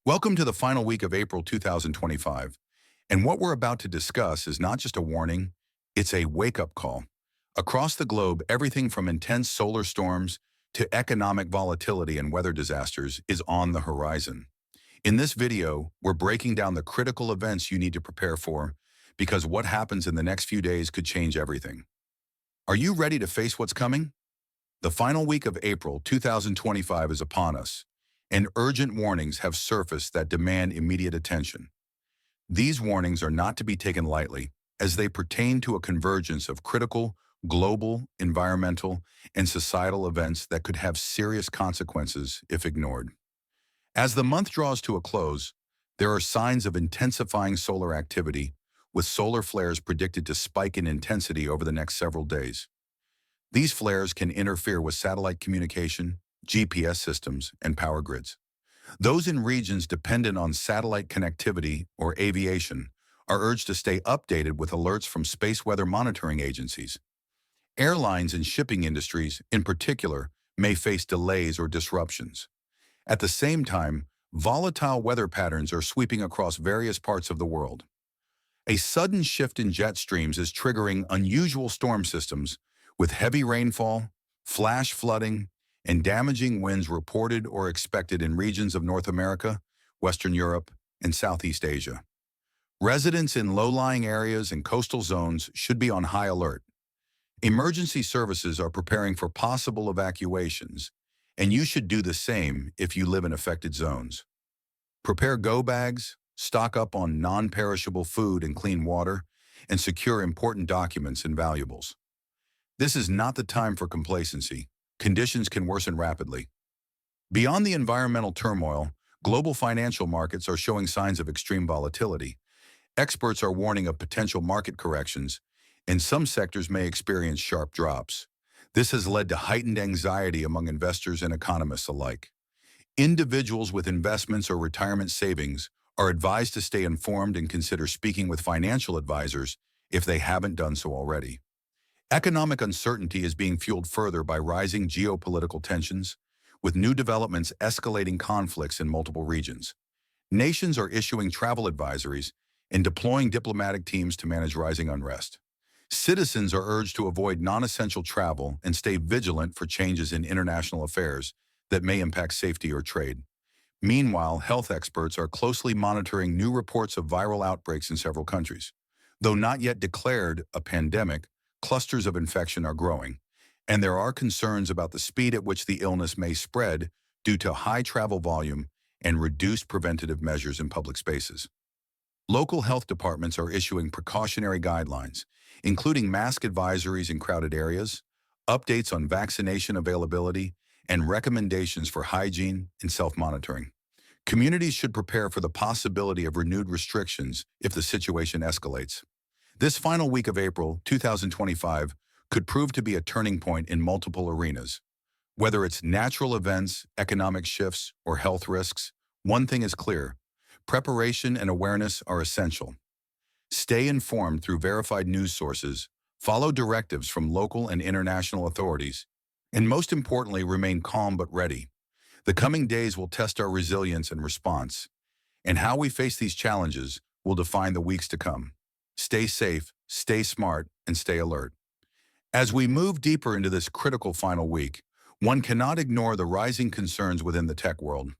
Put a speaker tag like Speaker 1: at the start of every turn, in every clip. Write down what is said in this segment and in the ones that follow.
Speaker 1: Welcome to the final week of April 2025. And what we're about to discuss is not just a warning, it's a wake-up call. Across the globe, everything from intense solar storms to economic volatility and weather disasters is on the horizon. In this video, we're breaking down the critical events you need to prepare for because what happens in the next few days could change everything. Are you ready to face what's coming? The final week of April 2025 is upon us, and urgent warnings have surfaced that demand immediate attention. These warnings are not to be taken lightly, as they pertain to a convergence of critical, global, environmental, and societal events that could have serious consequences if ignored. As the month draws to a close, there are signs of intensifying solar activity, with solar flares predicted to spike in intensity over the next several days. These flares can interfere with satellite communication, GPS systems, and power grids. Those in regions dependent on satellite connectivity or aviation are urged to stay updated with alerts from space weather monitoring agencies. Airlines and shipping industries, in particular, may face delays or disruptions. At the same time, volatile weather patterns are sweeping across various parts of the world. A sudden shift in jet streams is triggering unusual storm systems, with heavy rainfall, flash flooding, and damaging winds reported or expected in regions of North America, Western Europe, and Southeast Asia. Residents in low-lying areas and coastal zones should be on high alert. Emergency services are preparing for possible evacuations, and you should do the same if you live in affected zones. Prepare go bags, stock up on non-perishable food and clean water, and secure important documents and valuables. This is not the time for complacency. Conditions can worsen rapidly. Beyond the environmental turmoil, global financial markets are showing signs of extreme volatility. Experts are warning of potential market corrections, and some sectors may experience sharp drops. This has led to heightened anxiety among investors and economists alike. Individuals with investments or retirement savings are advised to stay informed and consider speaking with financial advisors if they haven't done so already. Economic uncertainty is being fueled further by rising geopolitical tensions, with new developments escalating conflicts in multiple regions. Nations are issuing travel advisories and deploying diplomatic teams to manage rising unrest. Citizens are urged to avoid non-essential travel and stay vigilant for changes in international affairs that may impact safety or trade. Meanwhile, health experts are closely monitoring new reports of viral outbreaks in several countries. Though not yet declared a pandemic, clusters of infection are growing, and there are concerns about the speed at which the illness may spread due to high travel volume and reduced preventative measures in public spaces. Local health departments are issuing precautionary guidelines, including mask advisories in crowded areas, updates on vaccination availability, and recommendations for hygiene and self-monitoring. Communities should prepare for the possibility of renewed restrictions if the situation escalates. This final week of April 2025 could prove to be a turning point in multiple arenas. Whether it's natural events, economic shifts, or health risks, one thing is clear: preparation and awareness are essential. Stay informed through verified news sources, follow directives from local and international authorities, and most importantly, remain calm but ready. The coming days will test our resilience and response, and how we face these challenges will define the weeks to come. Stay safe, stay smart, and stay alert. As we move deeper into this critical final week, one cannot ignore the rising concerns within the tech world.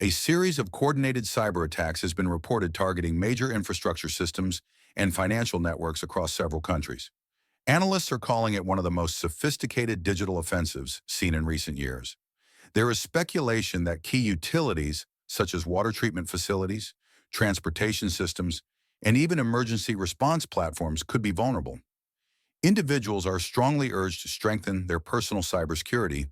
Speaker 1: A series of coordinated cyber attacks has been reported targeting major infrastructure systems and financial networks across several countries. Analysts are calling it one of the most sophisticated digital offensives seen in recent years. There is speculation that key utilities, such as water treatment facilities, transportation systems, and even emergency response platforms could be vulnerable. Individuals are strongly urged to strengthen their personal cybersecurity,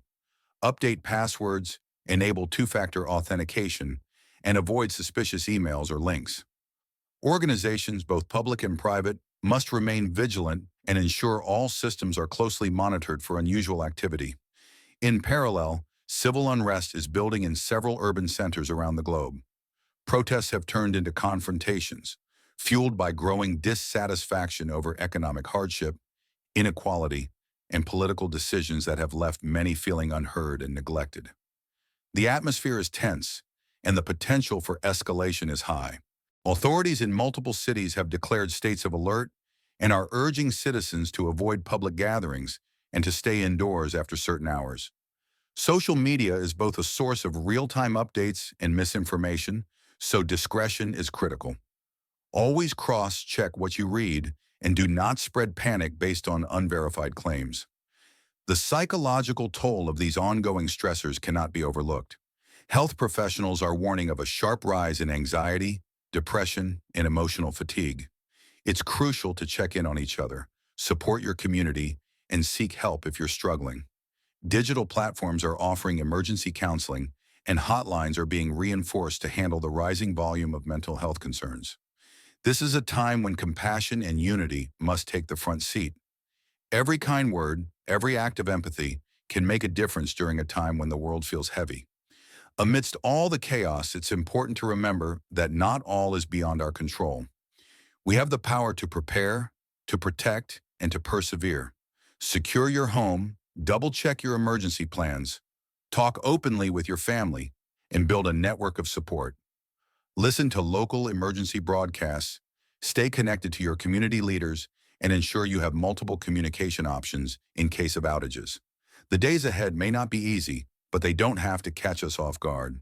Speaker 1: update passwords, enable two-factor authentication, and avoid suspicious emails or links. Organizations, both public and private, must remain vigilant and ensure all systems are closely monitored for unusual activity. In parallel, civil unrest is building in several urban centers around the globe. Protests have turned into confrontations, fueled by growing dissatisfaction over economic hardship, inequality, and political decisions that have left many feeling unheard and neglected. The atmosphere is tense, and the potential for escalation is high. Authorities in multiple cities have declared states of alert and are urging citizens to avoid public gatherings and to stay indoors after certain hours. Social media is both a source of real-time updates and misinformation, so discretion is critical. Always cross-check what you read and do not spread panic based on unverified claims. The psychological toll of these ongoing stressors cannot be overlooked. Health professionals are warning of a sharp rise in anxiety, depression, and emotional fatigue. It's crucial to check in on each other, support your community, and seek help if you're struggling. Digital platforms are offering emergency counseling, and hotlines are being reinforced to handle the rising volume of mental health concerns. This is a time when compassion and unity must take the front seat. Every kind word, every act of empathy can make a difference during a time when the world feels heavy. Amidst all the chaos, it's important to remember that not all is beyond our control. We have the power to prepare, to protect, and to persevere. Secure your home, double-check your emergency plans, talk openly with your family, and build a network of support. Listen to local emergency broadcasts, stay connected to your community leaders, and ensure you have multiple communication options in case of outages. The days ahead may not be easy, but they don't have to catch us off guard.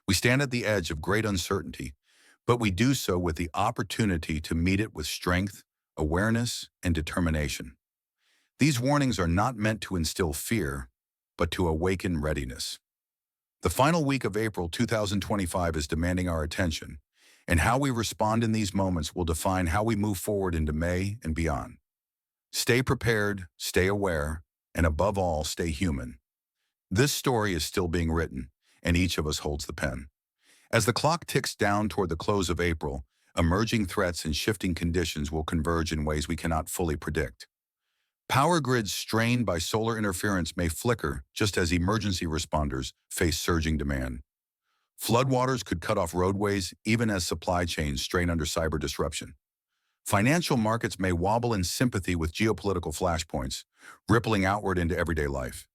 Speaker 1: We stand at the edge of great uncertainty, but we do so with the opportunity to meet it with strength, awareness, and determination. These warnings are not meant to instill fear, but to awaken readiness. The final week of April 2025 is demanding our attention, and how we respond in these moments will define how we move forward into May and beyond. Stay prepared, stay aware, and above all, stay human. This story is still being written, and each of us holds the pen. As the clock ticks down toward the close of April, emerging threats and shifting conditions will converge in ways we cannot fully predict. Power grids strained by solar interference may flicker just as emergency responders face surging demand. Floodwaters could cut off roadways even as supply chains strain under cyber disruption. Financial markets may wobble in sympathy with geopolitical flashpoints, rippling outward into everyday life.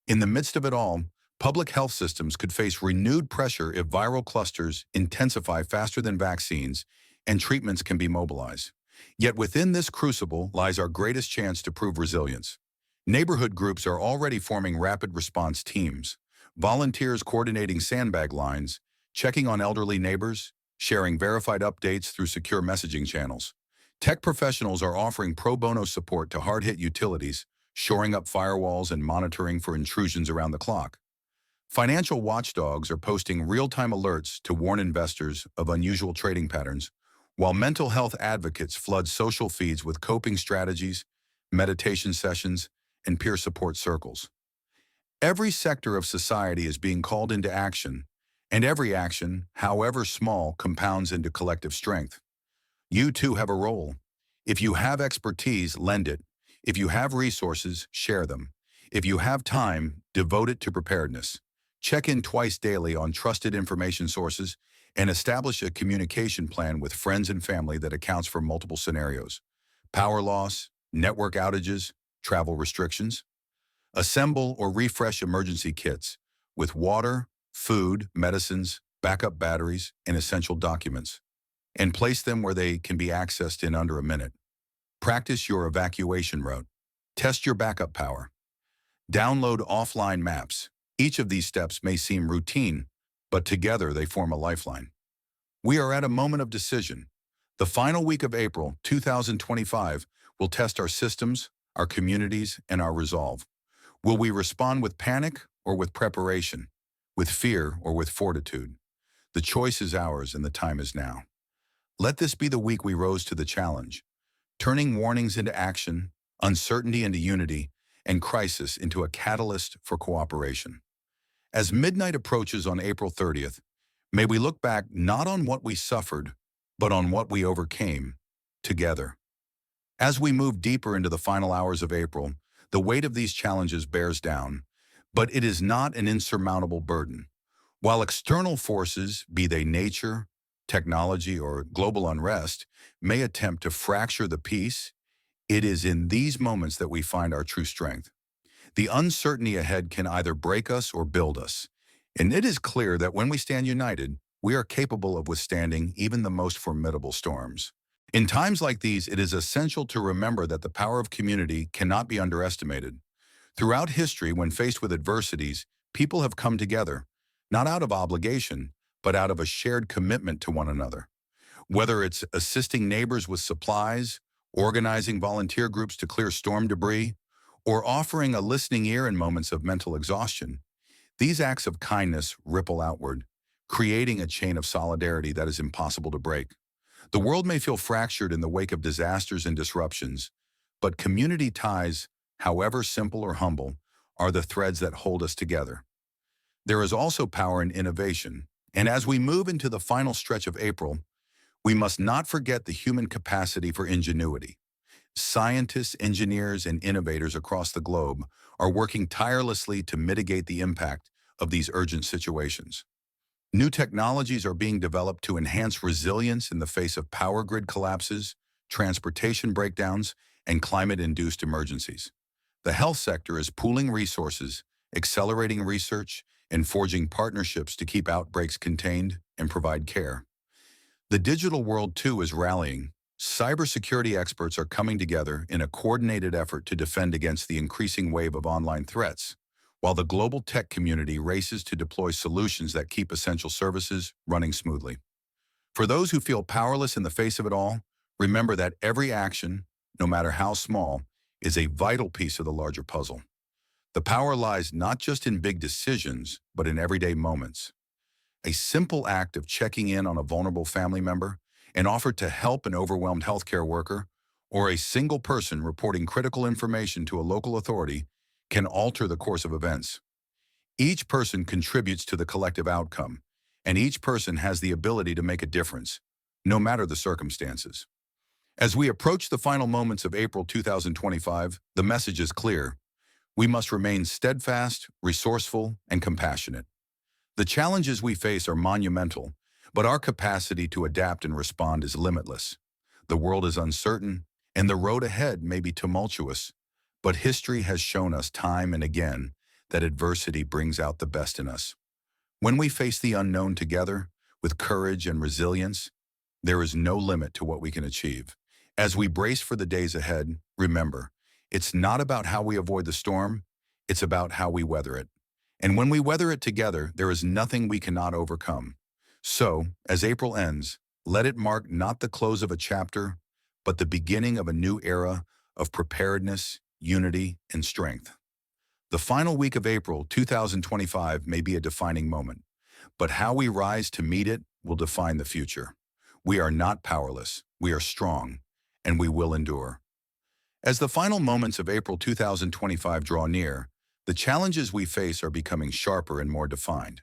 Speaker 1: In the midst of it all, public health systems could face renewed pressure if viral clusters intensify faster than vaccines and treatments can be mobilized. Yet within this crucible lies our greatest chance to prove resilience. Neighborhood groups are already forming rapid response teams, volunteers coordinating sandbag lines, checking on elderly neighbors, sharing verified updates through secure messaging channels. Tech professionals are offering pro bono support to hard-hit utilities, shoring up firewalls and monitoring for intrusions around the clock. Financial watchdogs are posting real-time alerts to warn investors of unusual trading patterns, while mental health advocates flood social feeds with coping strategies, meditation sessions, and peer support circles. Every sector of society is being called into action, and every action, however small, compounds into collective strength. You too have a role. If you have expertise, lend it. If you have resources, share them. If you have time, devote it to preparedness. Check in twice daily on trusted information sources and establish a communication plan with friends and family that accounts for multiple scenarios: power loss, network outages, travel restrictions. Assemble or refresh emergency kits with water, food, medicines, backup batteries, and essential documents, and place them where they can be accessed in under a minute. Practice your evacuation route. Test your backup power. Download offline maps. Each of these steps may seem routine, but together they form a lifeline. We are at a moment of decision. The final week of April 2025 will test our systems, our communities, and our resolve. Will we respond with panic or with preparation, with fear or with fortitude? The choice is ours and the time is now. Let this be the week we rose to the challenge, turning warnings into action, uncertainty into unity, and crisis into a catalyst for cooperation. As midnight approaches on April 30th, may we look back not on what we suffered, but on what we overcame together. As we move deeper into the final hours of April, the weight of these challenges bears down, but it is not an insurmountable burden. While external forces, be they nature, technology, or global unrest, may attempt to fracture the peace, it is in these moments that we find our true strength. The uncertainty ahead can either break us or build us, and it is clear that when we stand united, we are capable of withstanding even the most formidable storms. In times like these, it is essential to remember that the power of community cannot be underestimated. Throughout history, when faced with adversities, people have come together, not out of obligation, but out of a shared commitment to one another. Whether it's assisting neighbors with supplies, organizing volunteer groups to clear storm debris, or offering a listening ear in moments of mental exhaustion, these acts of kindness ripple outward, creating a chain of solidarity that is impossible to break. The world may feel fractured in the wake of disasters and disruptions, but community ties, however simple or humble, are the threads that hold us together. There is also power in innovation, and as we move into the final stretch of April, we must not forget the human capacity for ingenuity. Scientists, engineers, and innovators across the globe are working tirelessly to mitigate the impact of these urgent situations. New technologies are being developed to enhance resilience in the face of power grid collapses, transportation breakdowns, and climate-induced emergencies. The health sector is pooling resources, accelerating research, and forging partnerships to keep outbreaks contained and provide care. The digital world, too, is rallying. Cybersecurity experts are coming together in a coordinated effort to defend against the increasing wave of online threats, while the global tech community races to deploy solutions that keep essential services running smoothly. For those who feel powerless in the face of it all, remember that every action, no matter how small, is a vital piece of the larger puzzle. The power lies not just in big decisions, but in everyday moments. A simple act of checking in on a vulnerable family member, an offer to help an overwhelmed healthcare worker, or a single person reporting critical information to a local authority can alter the course of events. Each person contributes to the collective outcome, and each person has the ability to make a difference, no matter the circumstances. As we approach the final moments of April 2025, the message is clear. We must remain steadfast, resourceful, and compassionate. The challenges we face are monumental, but our capacity to adapt and respond is limitless. The world is uncertain, and the road ahead may be tumultuous, but history has shown us time and again that adversity brings out the best in us. When we face the unknown together, with courage and resilience, there is no limit to what we can achieve. As we brace for the days ahead, remember, it's not about how we avoid the storm, it's about how we weather it. And when we weather it together, there is nothing we cannot overcome. So, as April ends, let it mark not the close of a chapter, but the beginning of a new era of preparedness, unity, and strength. The final week of April 2025 may be a defining moment, but how we rise to meet it will define the future. We are not powerless, we are strong, and we will endure. As the final moments of April 2025 draw near, the challenges we face are becoming sharper and more defined.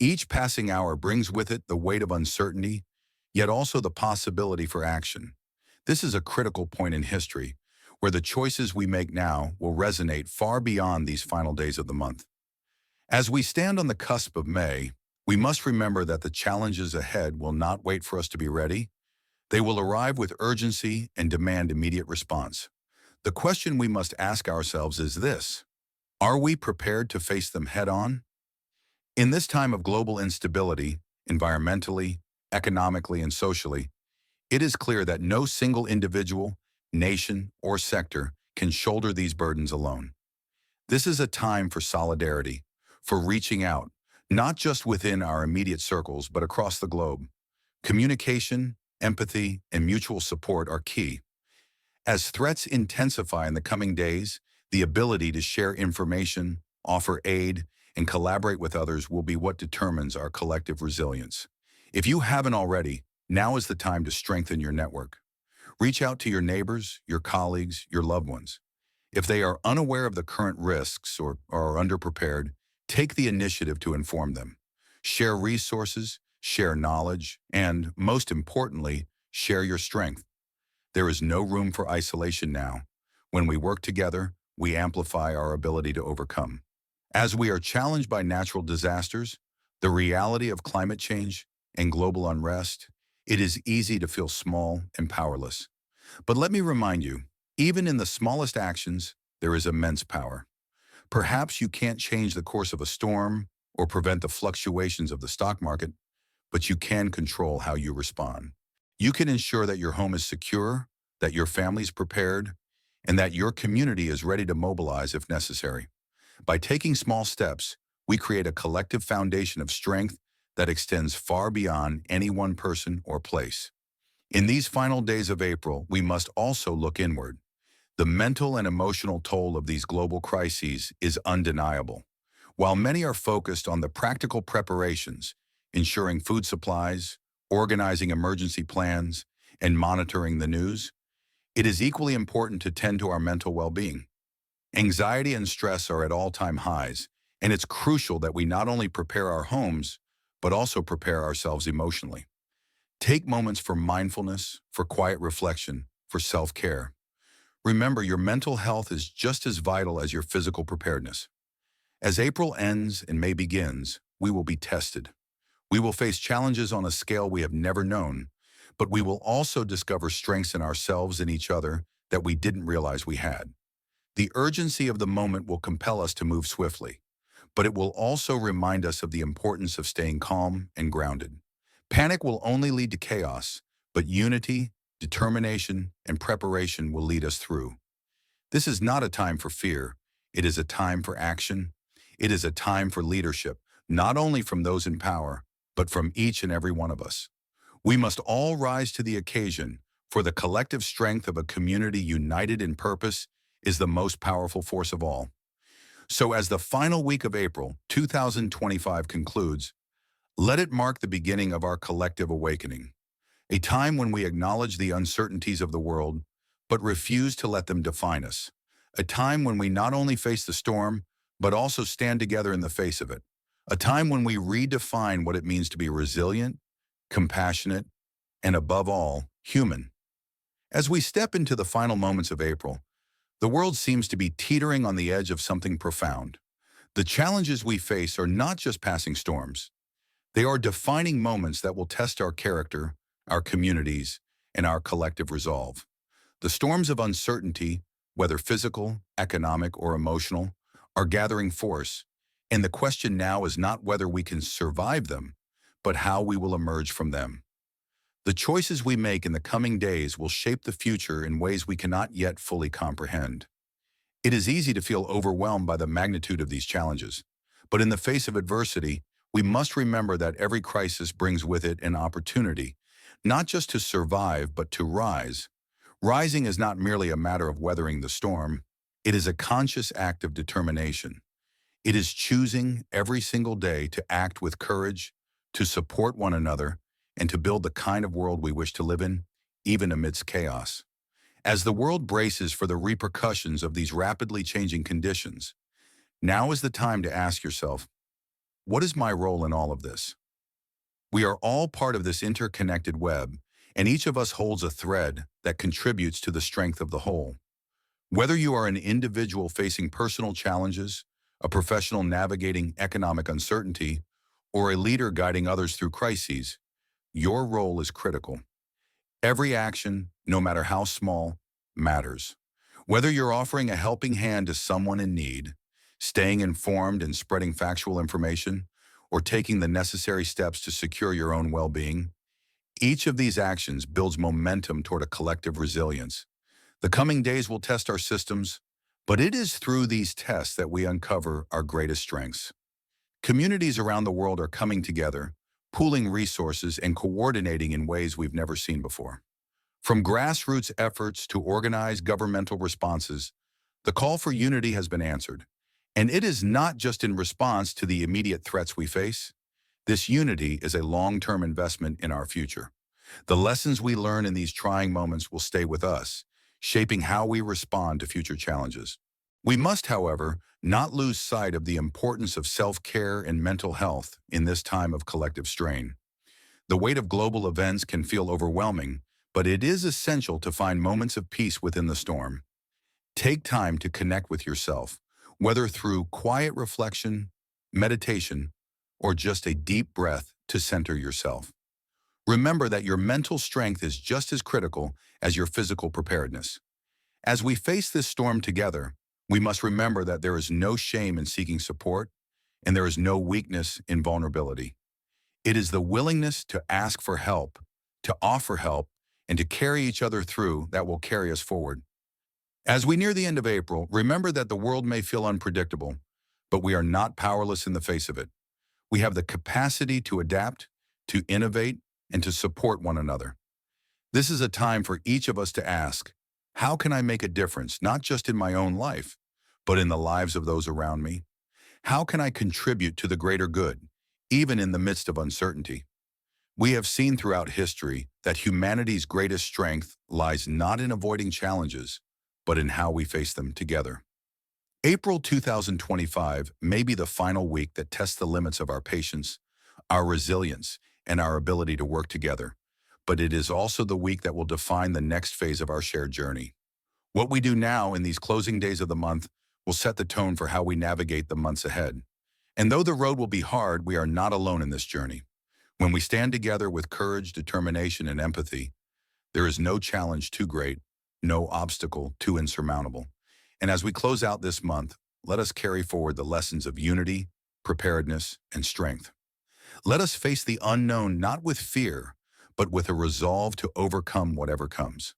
Speaker 1: Each passing hour brings with it the weight of uncertainty, yet also the possibility for action. This is a critical point in history, where the choices we make now will resonate far beyond these final days of the month. As we stand on the cusp of May, we must remember that the challenges ahead will not wait for us to be ready. They will arrive with urgency and demand immediate response. The question we must ask ourselves is this: are we prepared to face them head-on? In this time of global instability, environmentally, economically, and socially, it is clear that no single individual, nation, or sector can shoulder these burdens alone. This is a time for solidarity, for reaching out, not just within our immediate circles, but across the globe. Communication, empathy, and mutual support are key. As threats intensify in the coming days, the ability to share information, offer aid, and collaborate with others will be what determines our collective resilience. If you haven't already, now is the time to strengthen your network. Reach out to your neighbors, your colleagues, your loved ones. If they are unaware of the current risks or are underprepared, take the initiative to inform them. Share resources, share knowledge, and, most importantly, share your strength. There is no room for isolation now. When we work together, we amplify our ability to overcome. As we are challenged by natural disasters, the reality of climate change, and global unrest, it is easy to feel small and powerless. But let me remind you, even in the smallest actions, there is immense power. Perhaps you can't change the course of a storm or prevent the fluctuations of the stock market, but you can control how you respond. You can ensure that your home is secure, that your family's prepared, and that your community is ready to mobilize if necessary. By taking small steps, we create a collective foundation of strength that extends far beyond any one person or place. In these final days of April, we must also look inward. The mental and emotional toll of these global crises is undeniable. While many are focused on the practical preparations, ensuring food supplies, organizing emergency plans, and monitoring the news, it is equally important to tend to our mental well-being. Anxiety and stress are at all-time highs, and it's crucial that we not only prepare our homes, but also prepare ourselves emotionally. Take moments for mindfulness, for quiet reflection, for self-care. Remember, your mental health is just as vital as your physical preparedness. As April ends and May begins, we will be tested. We will face challenges on a scale we have never known, but we will also discover strengths in ourselves and each other that we didn't realize we had. The urgency of the moment will compel us to move swiftly, but it will also remind us of the importance of staying calm and grounded. Panic will only lead to chaos, but unity, determination, and preparation will lead us through. This is not a time for fear. It is a time for action. It is a time for leadership, not only from those in power, but from each and every one of us. We must all rise to the occasion, for the collective strength of a community united in purpose is the most powerful force of all. So as the final week of April 2025 concludes, let it mark the beginning of our collective awakening, a time when we acknowledge the uncertainties of the world, but refuse to let them define us, a time when we not only face the storm, but also stand together in the face of it, a time when we redefine what it means to be resilient, compassionate, and above all, human. As we step into the final moments of April, the world seems to be teetering on the edge of something profound. The challenges we face are not just passing storms. They are defining moments that will test our character, our communities, and our collective resolve. The storms of uncertainty, whether physical, economic, or emotional, are gathering force, and the question now is not whether we can survive them, but how we will emerge from them. The choices we make in the coming days will shape the future in ways we cannot yet fully comprehend. It is easy to feel overwhelmed by the magnitude of these challenges, but in the face of adversity, we must remember that every crisis brings with it an opportunity, not just to survive, but to rise. Rising is not merely a matter of weathering the storm. It is a conscious act of determination. It is choosing every single day to act with courage, to support one another, and to build the kind of world we wish to live in, even amidst chaos. As the world braces for the repercussions of these rapidly changing conditions, now is the time to ask yourself, what is my role in all of this? We are all part of this interconnected web, and each of us holds a thread that contributes to the strength of the whole. Whether you are an individual facing personal challenges, a professional navigating economic uncertainty, or a leader guiding others through crises, your role is critical. Every action, no matter how small, matters. Whether you're offering a helping hand to someone in need, staying informed and spreading factual information, or taking the necessary steps to secure your own well-being, each of these actions builds momentum toward a collective resilience. The coming days will test our systems, but it is through these tests that we uncover our greatest strengths. Communities around the world are coming together, pooling resources and coordinating in ways we've never seen before. From grassroots efforts to organized governmental responses, the call for unity has been answered. And it is not just in response to the immediate threats we face. This unity is a long-term investment in our future. The lessons we learn in these trying moments will stay with us, shaping how we respond to future challenges. We must, however, not lose sight of the importance of self-care and mental health in this time of collective strain. The weight of global events can feel overwhelming, but it is essential to find moments of peace within the storm. Take time to connect with yourself, whether through quiet reflection, meditation, or just a deep breath to center yourself. Remember that your mental strength is just as critical as your physical preparedness. As we face this storm together, we must remember that there is no shame in seeking support, and there is no weakness in vulnerability. It is the willingness to ask for help, to offer help, and to carry each other through that will carry us forward. As we near the end of April, remember that the world may feel unpredictable, but we are not powerless in the face of it. We have the capacity to adapt, to innovate, and to support one another. This is a time for each of us to ask, how can I make a difference, not just in my own life, but in the lives of those around me? How can I contribute to the greater good, even in the midst of uncertainty? We have seen throughout history that humanity's greatest strength lies not in avoiding challenges, but in how we face them together. April 2025 may be the final week that tests the limits of our patience, our resilience, and our ability to work together. But it is also the week that will define the next phase of our shared journey. What we do now in these closing days of the month will set the tone for how we navigate the months ahead. And though the road will be hard, we are not alone in this journey. When we stand together with courage, determination, and empathy, there is no challenge too great, no obstacle too insurmountable. And as we close out this month, let us carry forward the lessons of unity, preparedness, and strength. Let us face the unknown not with fear, but with a resolve to overcome whatever comes.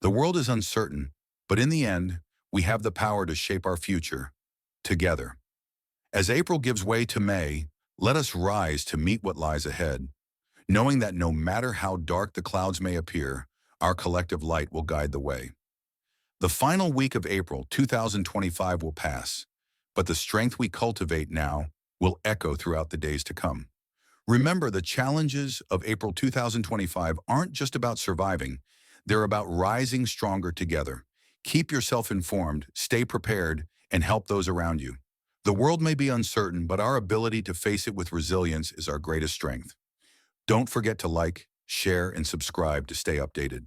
Speaker 1: The world is uncertain, but in the end, we have the power to shape our future together. As April gives way to May, let us rise to meet what lies ahead, knowing that no matter how dark the clouds may appear, our collective light will guide the way. The final week of April 2025 will pass, but the strength we cultivate now will echo throughout the days to come. Remember, the challenges of April 2025 aren't just about surviving, they're about rising stronger together. Keep yourself informed, stay prepared, and help those around you. The world may be uncertain, but our ability to face it with resilience is our greatest strength. Don't forget to like, share, and subscribe to stay updated.